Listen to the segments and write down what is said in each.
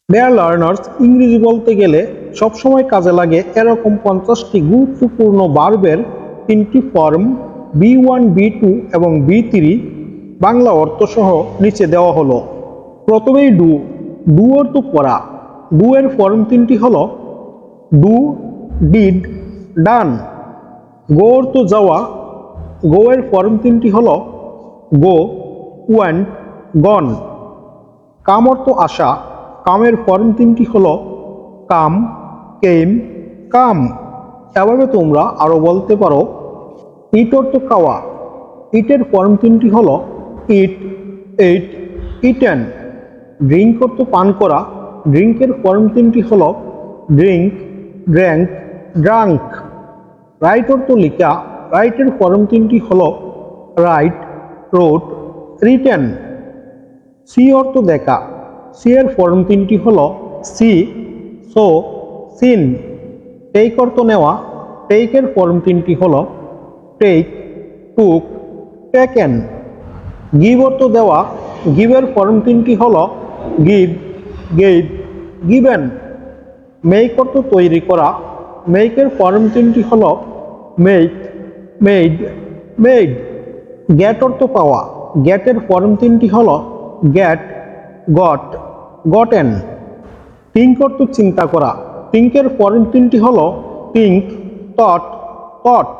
Dear learners, ইংরেজি বলতে গেলে সবসময় কাজে লাগে এরকম 50টি গুরুত্বপূর্ণ ভার্বের 3টি ফর্ম B1, B2 এবং B3 বাংলা অর্থ সহ নিচে দেওয়া হলো। প্রথমেই ডু অর্থ করা। ডু এর ফর্ম 3টি হলো ডু, ডিড, ডান। গো অর্থ যাওয়া। গো এর ফর্ম 3টি হলো গো, ওয়েন্ট, গন। কাম অর্থ আসা। কামের ফর্ম 3টি হলো কাম, কেম, কাম। এভাবে তোমরা আরো বলতে পারো। ইট অর্থ খাওয়া। ইটের ফর্ম 3টি হলো ইট, এইট, ইটেন। ড্রিঙ্ক অর্থ পান করা। ড্রিঙ্কের ফর্ম 3টি হলো ড্রিঙ্ক, ড্র্যাঙ্ক, ড্রাঙ্ক। রাইট অর্থ লেখা। রাইটের ফর্ম 3টি হলো রাইট, রোট, রিটেন। সি অর্থ দেখা। সি এর ফর্ম 3টি হলো সি, সো, সিন। টেক অর্থ নেওয়া। টেকের ফর্ম 3টি হলো টেক, টুক, টেকেন। গিভ অর্থ দেওয়া। গিভের ফর্ম 3টি হলো গিভ, গেভ, গিভেন। মেক অর্থ তৈরি করা। মেকের ফর্ম 3টি হলো মেক, মেড, মেড। গেট অর্থ পাওয়া। গেটের ফর্ম 3টি হলো গেট, গট, গটেন। থিঙ্ক অর্থ চিন্তা করা। থিঙ্কের ফর্ম 3টি হলো থিঙ্ক, থট, থট।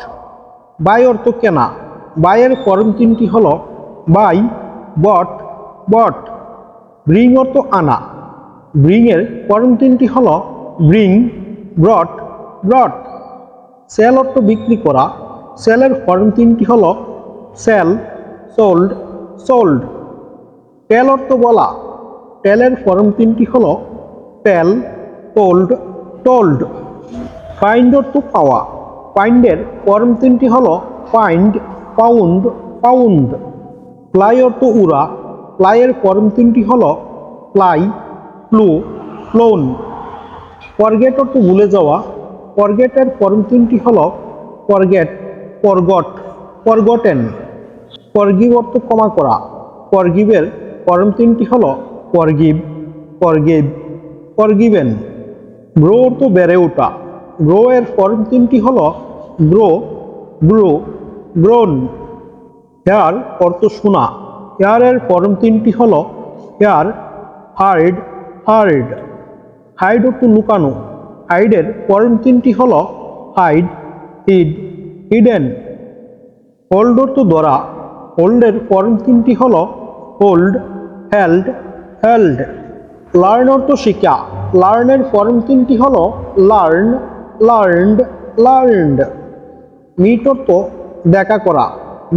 বাই অর্থ কেনা। বাইয়ের ফর্ম 3টি হলো বাই, বট, বট। ব্রিং অর্থ আনা। ব্রিং এর ফর্ম 3টি হলো ব্রিং, ব্রট, ব্রট। সেল অর্থ বিক্রি করা। সেলের ফর্ম 3টি হলো সেল, সোল্ড, সোল্ড। টেল অর্থ বলা। টেলের ফর্ম 3টি হলো টেল, টোল্ড, টোল্ড। ফাইন্ড অর্থ পাওয়া। ফাইন্ডের ফর্ম 3টি হলো ফাইন্ড, ফাউন্ড, ফাউন্ড। ফ্লাই অর্থ উড়া। ফ্লাইয়ের ফর্ম 3টি হলো ফ্লাই, ফ্লু, ফ্লোন। ফরগেট অর্থ ভুলে যাওয়া। ফরগেটের ফর্ম 3টি হলো ফরগেট, ফরগট, ফরগটেন। ফরগিভ অর্থ ক্ষমা করা। ফরগিভের ফর্ম 3টি হলো ফরগিভ, ফরগিভ, ফরগিভেন। গ্রো অর্থ বেড়ে ওঠা। গ্রো এর ফর্ম 3টি হলো গ্রো, গ্রো, গ্রোন। হেয়ার অর্থ শোনা। হেয়ার এর ফর্ম 3টি হলো হেয়ার, হার্ড, হার্ড। হাইড অর্থ লুকানো। হাইডের ফর্ম 3টি হলো হাইড, হিড, হিডেন। হোল্ড অর্থ ধরা। হোল্ডের ফর্ম 3টি হলো হোল্ড, হেল্ড, হেল্ড। লার্ন অর্থ শিক্ষা। লার্নের ফর্ম 3টি হলো লার্ন, লার্নড, লার্নড। মিট অর্থ দেখা করা।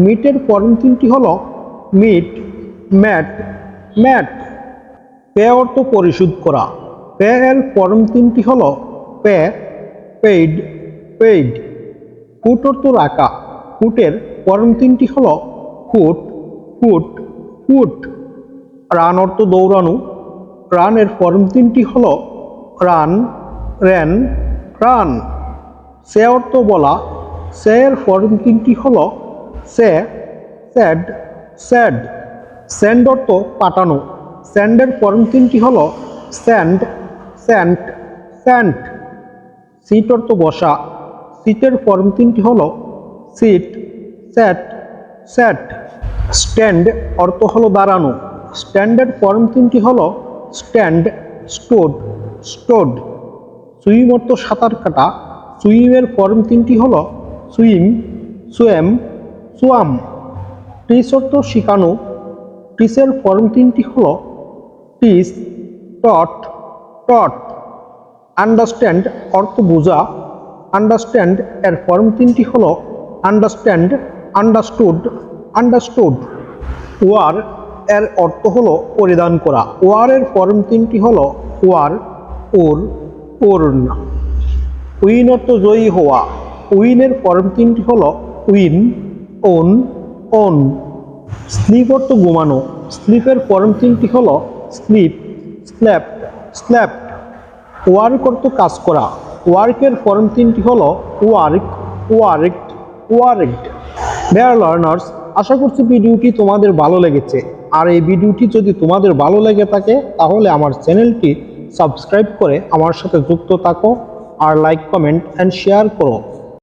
মিটের ফর্ম 3টি হলো মিট, ম্যাট, ম্যাট। পে অর্থ পরিশোধ করা। পে এর ফর্ম 3টি হলো পে, পেইড, পেইড। ফুট অর্থ রাখা। ফুটের ফর্ম 3টি হলো ফুট, ফুট, ফুট। রান অর্থ দৌড়ানো। রানের ফর্ম 3টি হলো রান, র্যান, রান। সে অর্থ বলা। সে এর ফর্ম 3টি হলো সে, স্যাড, স্যাড। সেন্ড অর্থ পাঠানো। স্যান্ডের ফর্ম 3টি হলো স্যান্ড, স্যান্ট, স্যান্ট। সিট অর্থ বসা। সিটের ফর্ম 3টি হলো সিট, স্যাট, স্যাট। স্ট্যান্ড অর্থ হলো দাঁড়ানো। স্ট্যান্ডের ফর্ম 3টি হলো স্ট্যান্ড, স্টোড, স্টোড। সুইম অর্থ সাঁতার কাটা। সুইমের ফর্ম 3টি হলো সুইম, সুয়েম, সুয়াম। টিচ অর্থ শিখানো। টিচের ফর্ম 3টি হলো টিচ, টট, টট। আন্ডারস্ট্যান্ড অর্থ বোঝা। আন্ডারস্ট্যান্ড এর ফর্ম 3টি হলো আন্ডারস্ট্যান্ড, আন্ডারস্টুড, আন্ডারস্টুড। ওয়ার এর অর্থ হলো পরিধান করা। ওয়ার এর ফর্ম 3টি হলো ওয়ার, ওর, ওর্ন। উইন অর্থ জয়ী হওয়া। উইনের ফর্ম 3টি হলো উইন, ওন, ওন। স্লিপ অর্থ ঘুমানো। স্লিপের ফর্ম 3টি হলো স্লিপ, স্ল্যাপ্ট, স্ল্যাপ্ট। ওয়ার্ক অর্থ কাজ করা। ওয়ার্কের ফর্ম 3টি হলো work, worked, worked. Dear learners, আশা করছি ভিডিওটি তোমাদের ভালো লেগেছে। আর এই ভিডিওটি যদি তোমাদের ভালো লেগে থাকে তাহলে আমার চ্যানেলটি সাবস্ক্রাইব করে আমার সাথে যুক্ত থাকো আর লাইক কমেন্ট অ্যান্ড শেয়ার করো।